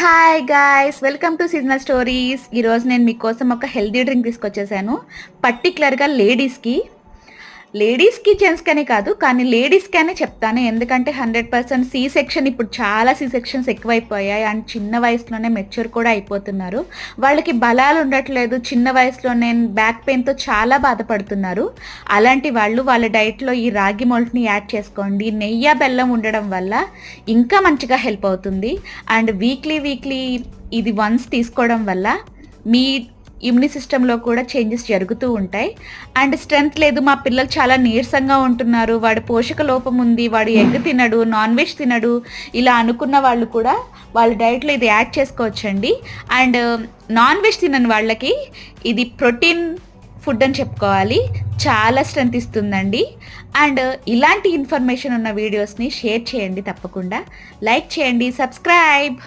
Hi guys, welcome to seasonal stories. ఈరోజు నేను మీకోసం ఒక హెల్తీ డ్రింక్ తీసుకొచ్చేసాను. పర్టికులర్గా లేడీస్కి జెంట్స్కనే కాదు, కానీ లేడీస్కనే చెప్తాను. ఎందుకంటే 100% సి సెక్షన్, ఇప్పుడు చాలా సి సెక్షన్స్ ఎక్కువైపోయాయి అండ్ చిన్న వయసులోనే మెచ్యూర్ కూడా అయిపోతున్నారు. వాళ్ళకి బలాలు ఉండట్లేదు, చిన్న వయసులోనే బ్యాక్ పెయిన్తో చాలా బాధపడుతున్నారు. అలాంటి వాళ్ళు వాళ్ళ డైట్లో ఈ రాగి మాల్ట్ని యాడ్ చేసుకోండి. నెయ్యి బెల్లం ఉండడం వల్ల ఇంకా మంచిగా హెల్ప్ అవుతుంది. అండ్ వీక్లీ ఇది వన్స్ తీసుకోవడం వల్ల మీ ఇమ్యూని సిస్టంలో కూడా చేంజెస్ జరుగుతూ ఉంటాయి. అండ్ స్ట్రెంగ్త్ లేదు, మా పిల్లలు చాలా నీరసంగా ఉంటున్నారు, వాడు పోషక లోపం ఉంది, వాడు ఎగ్ తినడు, నాన్ వెజ్ తినడు, ఇలా అనుకున్న వాళ్ళు కూడా వాళ్ళ డైట్లో ఇది యాడ్ చేసుకోవచ్చండి. అండ్ నాన్ వెజ్ తినని వాళ్ళకి ఇది ప్రోటీన్ ఫుడ్ అని చెప్పుకోవాలి. చాలా స్ట్రెంగ్త్ ఇస్తుందండి. అండ్ ఇలాంటి ఇన్ఫర్మేషన్ ఉన్న వీడియోస్ని షేర్ చేయండి, తప్పకుండా లైక్ చేయండి, సబ్స్క్రైబ్.